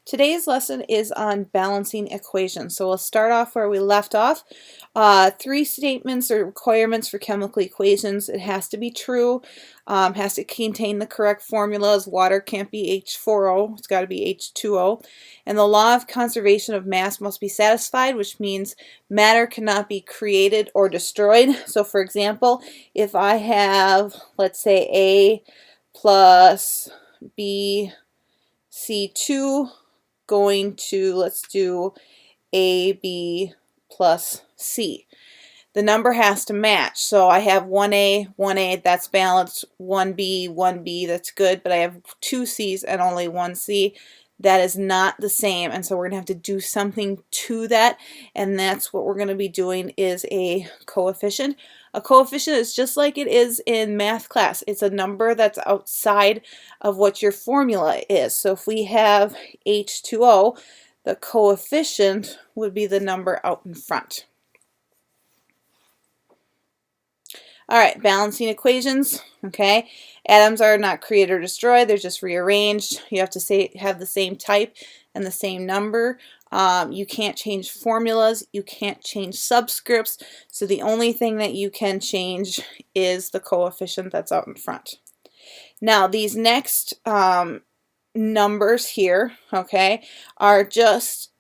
Today's lesson is on balancing equations. So we'll start off where we left off. Three statements or requirements for chemical equations. It has to be true, has to contain the correct formulas. Water can't be H4O, it's got to be H2O. And the law of conservation of mass must be satisfied, which means matter cannot be created or destroyed. So for example, if I have, let's say, A plus B C2 going to, let's do AB plus C. The number has to match. So I have 1A, that's balanced, 1B, 1B, that's good, but I have 2 C's and only 1 C. That is not the same, and so we're going to have to do something to that, and that's what we're going to be doing is a coefficient. A coefficient is just like it is in math class. It's a number that's outside of what your formula is. So if we have H2O, the coefficient would be the number out in front. All right, balancing equations, okay? Atoms are not created or destroyed, they're just rearranged. You have to have the same type and the same number. You can't change formulas, you can't change subscripts, so the only thing that you can change is the coefficient that's out in front. Now, these next numbers here, okay, are just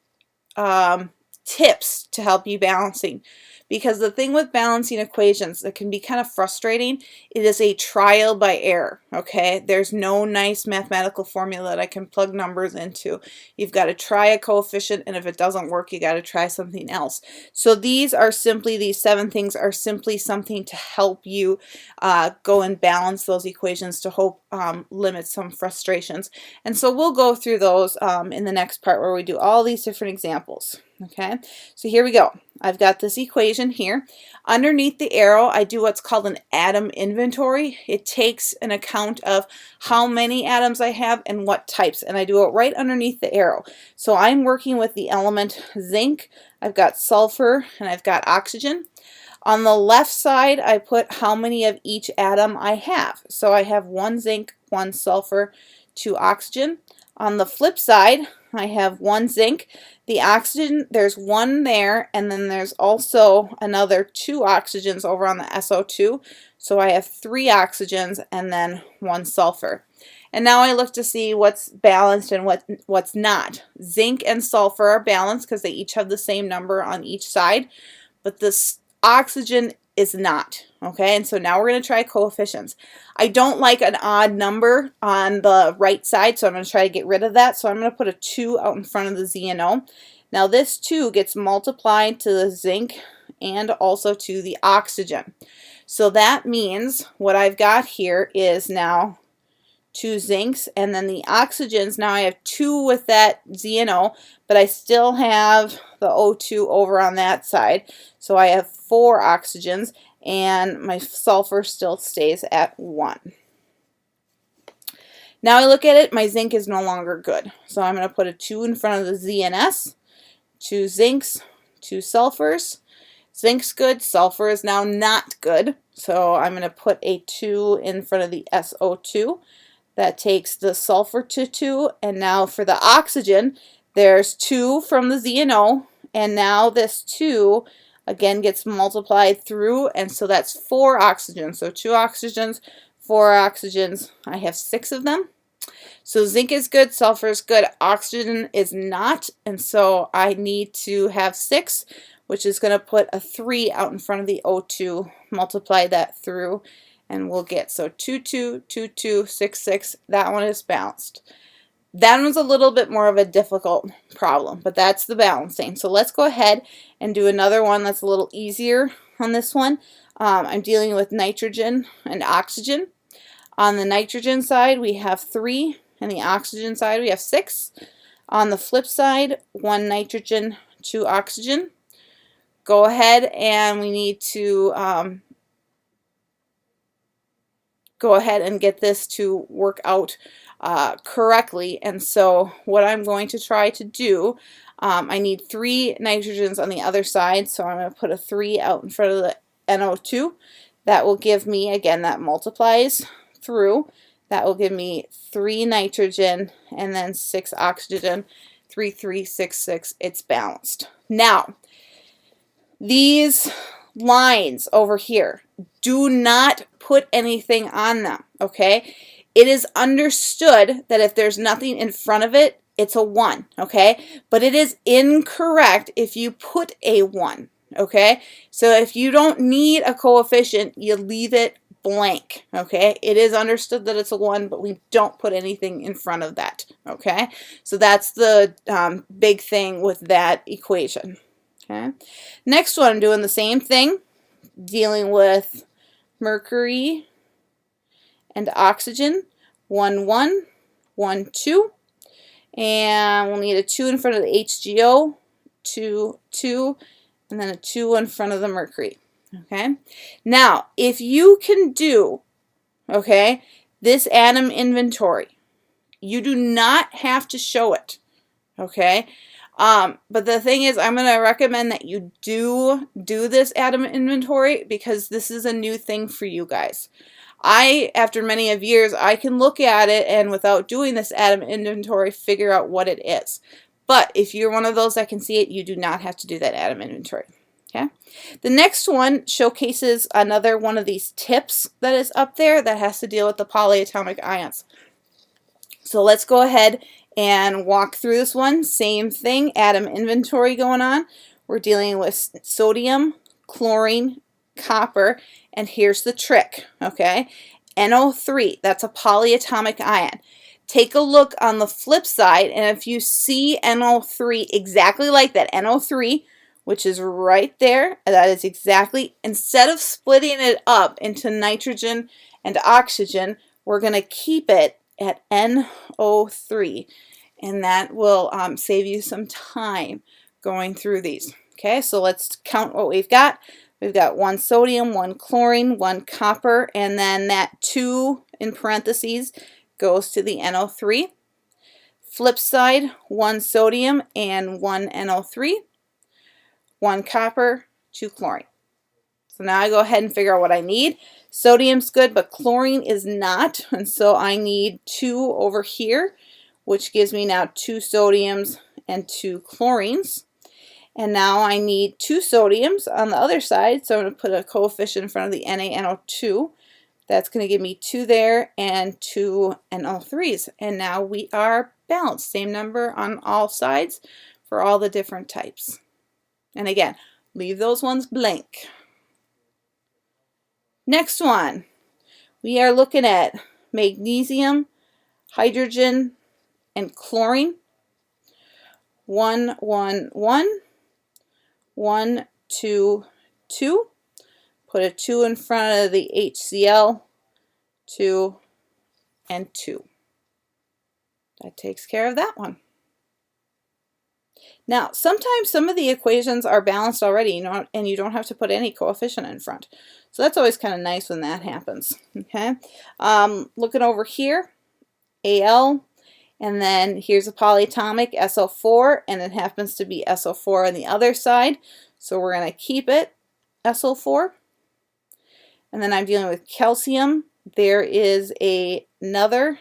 tips to help you balancing. Because the thing with balancing equations that can be kind of frustrating, it is a trial by error, okay? There's no nice mathematical formula that I can plug numbers into. You've got to try a coefficient, and if it doesn't work, you got to try something else. So these 7 things are simply something to help you go and balance those equations to help limit some frustrations. And so we'll go through those in the next part where we do all these different examples. Okay, so here we go. I've got this equation here. Underneath the arrow, I do what's called an atom inventory. It takes an account of how many atoms I have and what types, and I do it right underneath the arrow. So I'm working with the element zinc. I've got sulfur and I've got oxygen. On the left side, I put how many of each atom I have. So I have 1 zinc, 1 sulfur, 2 oxygen. On the flip side, I have 1 zinc. The oxygen, there's 1 there, and then there's also another 2 oxygens over on the SO2. So I have 3 oxygens and then 1 sulfur. And now I look to see what's balanced and what's not. Zinc and sulfur are balanced because they each have the same number on each side, but this oxygen is not, okay? And so now we're going to try coefficients. I don't like an odd number on the right side, so I'm going to try to get rid of that. So I'm going to put a 2 out in front of the Z and O. Now this 2 gets multiplied to the zinc and also to the oxygen. So that means what I've got here is now 2 zincs, and then the oxygens, now I have 2 with that Z and O, but I still have the O2 over on that side. So I have 4 oxygens, and my sulfur still stays at 1. Now I look at it, my zinc is no longer good. So I'm going to put a 2 in front of the Z and S, 2 zincs, 2 sulfurs. Zinc's good, sulfur is now not good. So I'm going to put a 2 in front of the SO2. That takes the sulfur to 2, and now for the oxygen, there's 2 from the Z and O, and now this 2 again gets multiplied through, and so that's 4 oxygens. So 2 oxygens, 4 oxygens, I have 6 of them. So zinc is good, sulfur is good, oxygen is not, and so I need to have 6, which is going to put a 3 out in front of the O2, multiply that through, and we'll get, so 2, 2, 2, 2, 6, 6, that one is balanced. That one's a little bit more of a difficult problem, but that's the balancing. So let's go ahead and do another one that's a little easier on this one. I'm dealing with nitrogen and oxygen. On the nitrogen side, we have 3, and the oxygen side, we have 6. On the flip side, 1 nitrogen, 2 oxygen. Go ahead and we need to go ahead and get this to work out correctly. And so what I'm going to try to do, I need 3 nitrogens on the other side, so I'm going to put a 3 out in front of the NO2. That will give me, again, that multiplies through. That will give me 3 nitrogen and then 6 oxygen. 3366, it's balanced. Now, these lines over here, do not put anything on them, okay? It is understood that if there's nothing in front of it, it's a 1, okay? But it is incorrect if you put a 1, okay? So if you don't need a coefficient, you leave it blank, okay? It is understood that it's a 1, but we don't put anything in front of that, okay? So that's the big thing with that equation, okay? Next one, I'm doing the same thing, dealing with mercury and oxygen, 1, 1, 1, 2, and we'll need a 2 in front of the HGO, 2, 2, and then a 2 in front of the mercury. Okay. Now, if you can do, okay, this atom inventory, you do not have to show it. Okay. But the thing is, I'm going to recommend that you do this atom inventory because this is a new thing for you guys. After many of years, I can look at it and without doing this atom inventory, figure out what it is. But if you're one of those that can see it, you do not have to do that atom inventory. Okay. The next one showcases another one of these tips that is up there that has to deal with the polyatomic ions. So let's go ahead and walk through this one. Same thing, atom inventory going on. We're dealing with sodium, chlorine, copper, and here's the trick, okay? NO3, that's a polyatomic ion. Take a look on the flip side, and if you see NO3 exactly like that, NO3, which is right there, that is exactly, instead of splitting it up into nitrogen and oxygen, we're going to keep it at NO3, and that will save you some time going through these. Okay, so let's count what we've got. We've got 1 sodium, 1 chlorine, 1 copper, and then that 2 in parentheses goes to the NO3. Flip side, 1 sodium and 1 NO3, 1 copper, 2 chlorine. So now I go ahead and figure out what I need. Sodium's good, but chlorine is not, and so I need 2 over here, which gives me now 2 sodiums and 2 chlorines. And now I need 2 sodiums on the other side, so I'm going to put a coefficient in front of the NaNO2. That's going to give me 2 there and 2 NO3s. And now we are balanced. Same number on all sides for all the different types. And again, leave those ones blank. Next one, we are looking at magnesium, hydrogen, and chlorine. 1, 1, 1. 1, 2, 2. Put a 2 in front of the HCl, 2, and 2. That takes care of that one. Now, sometimes some of the equations are balanced already, and you don't have to put any coefficient in front. So that's always kind of nice when that happens. Okay, looking over here, Al, and then here's a polyatomic, SO4, and it happens to be SO4 on the other side. So we're going to keep it SO4. And then I'm dealing with calcium. There is another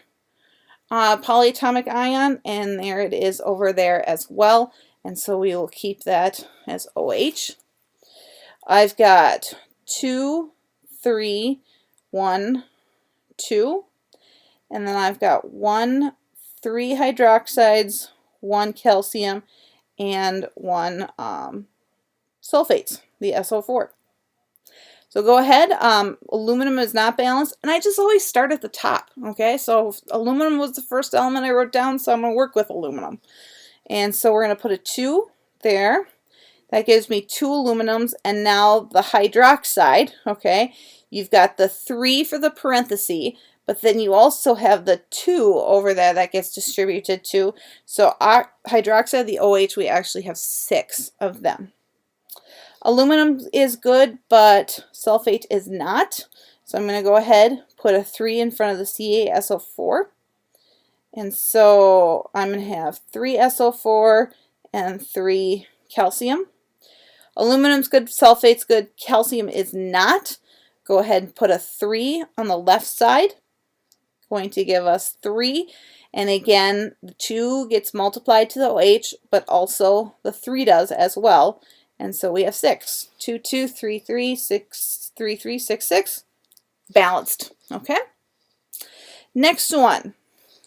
polyatomic ion, and there it is over there as well. And so we will keep that as OH. I've got 2, 3, 1, 2. And then I've got 1, 3 hydroxides, 1 calcium, and 1 sulfates, the SO4. So go ahead, aluminum is not balanced, and I just always start at the top, okay? So aluminum was the first element I wrote down, so I'm going to work with aluminum. And so we're going to put a 2 there. That gives me 2 aluminums, and now the hydroxide, okay? You've got the 3 for the parenthesis, but then you also have the 2 over there that gets distributed to. So hydroxide, the OH, we actually have 6 of them. Aluminum is good, but sulfate is not. So I'm going to go ahead, put a 3 in front of the CaSO4. And so I'm going to have 3 SO4 and 3 calcium. Aluminum's good, sulfate's good, calcium is not. Go ahead and put a 3 on the left side. Going to give us 3. And again, the 2 gets multiplied to the OH, but also the 3 does as well. And so we have 6. 2, 2, 3, 3, 6, 3, 3, 6, 6. Balanced. Okay? Next one.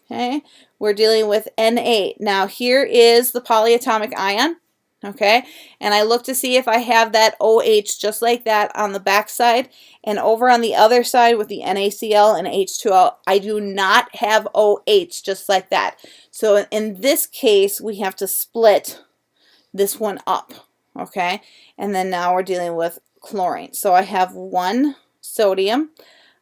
Okay? We're dealing with Na. Now here is the polyatomic ion. Okay, and I look to see if I have that OH just like that on the back side, and over on the other side with the NaCl and H2O, I do not have OH just like that. So in this case, we have to split this one up, okay, and then now we're dealing with chlorine. So I have 1 sodium,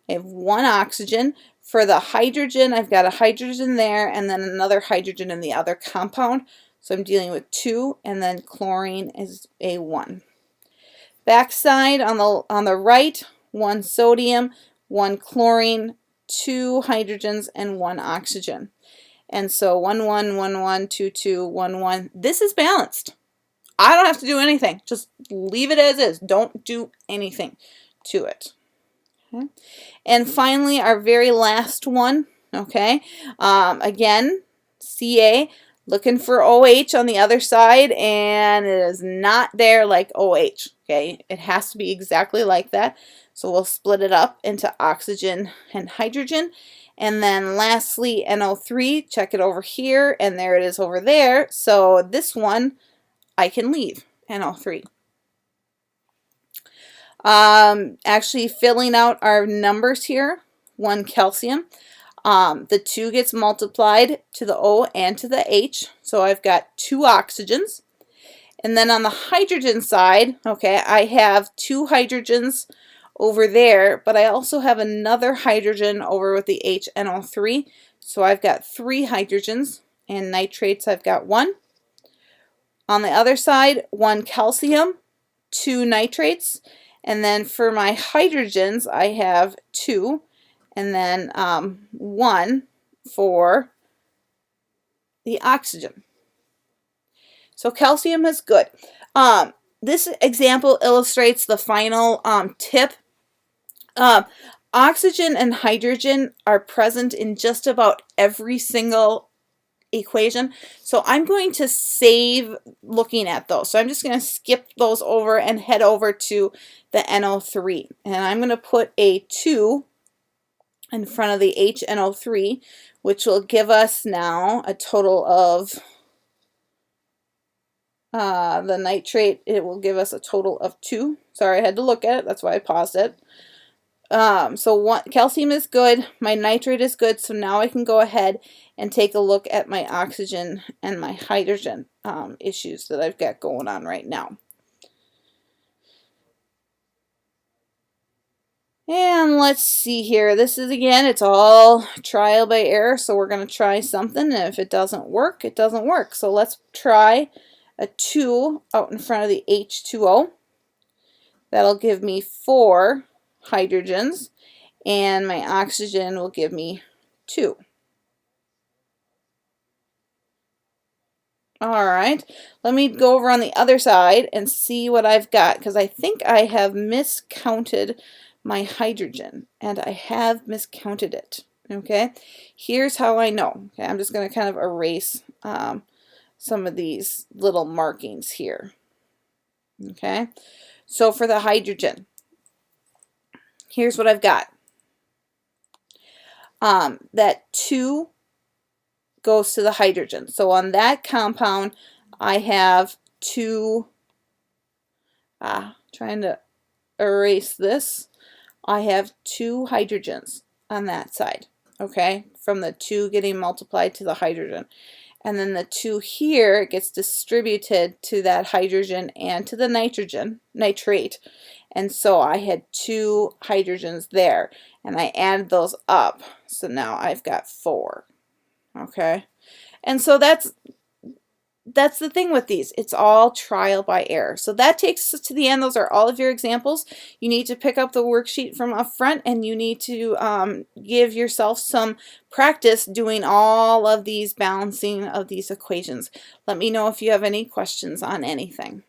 I have 1 oxygen. For the hydrogen, I've got a hydrogen there and then another hydrogen in the other compound. So I'm dealing with 2, and then chlorine is a 1. Backside on the right, 1 sodium, 1 chlorine, 2 hydrogens, and 1 oxygen. And so 1, 1, 1, 1, 2, 2, 1, 1. This is balanced. I don't have to do anything. Just leave it as is. Don't do anything to it. Okay. And finally, our very last one. Okay. Again, Ca. Looking for OH on the other side, and it is not there like OH. Okay, it has to be exactly like that. So we'll split it up into oxygen and hydrogen. And then lastly, NO3, check it over here, and there it is over there. So this one I can leave, NO3. Actually filling out our numbers here, 1 calcium. The 2 gets multiplied to the O and to the H, so I've got 2 oxygens. And then on the hydrogen side, okay, I have 2 hydrogens over there, but I also have another hydrogen over with the HNO3, so I've got 3 hydrogens, and nitrates I've got 1. On the other side, 1 calcium, 2 nitrates, and then for my hydrogens, I have 2. And then 1 for the oxygen. So calcium is good. This example illustrates the final tip. Oxygen and hydrogen are present in just about every single equation. So I'm going to save looking at those. So I'm just going to skip those over and head over to the NO3. And I'm going to put a 2 in front of the HNO3, which will give us now a total of the nitrate. It will give us a total of 2. Sorry, I had to look at it. That's why I paused it. So calcium is good. My nitrate is good. So now I can go ahead and take a look at my oxygen and my hydrogen issues that I've got going on right now. And let's see here. This is, again, it's all trial by error. So we're going to try something. And if it doesn't work, it doesn't work. So let's try a 2 out in front of the H2O. That'll give me 4 hydrogens. And my oxygen will give me 2. Alright, let me go over on the other side and see what I've got, because I think I have miscounted my hydrogen, and I have miscounted it. Okay, here's how I know. Okay, I'm just going to kind of erase some of these little markings here. Okay, so for the hydrogen, here's what I've got. That 2 goes to the hydrogen. So on that compound, I have 2, trying to erase this, I have 2 hydrogens on that side, okay, from the 2 getting multiplied to the hydrogen. And then the 2 here gets distributed to that hydrogen and to the nitrate. And so I had 2 hydrogens there, and I added those up. So now I've got 4. Okay, and so that's the thing with these. It's all trial by error. So that takes us to the end. Those are all of your examples. You need to pick up the worksheet from up front, and you need to give yourself some practice doing all of these balancing of these equations. Let me know if you have any questions on anything.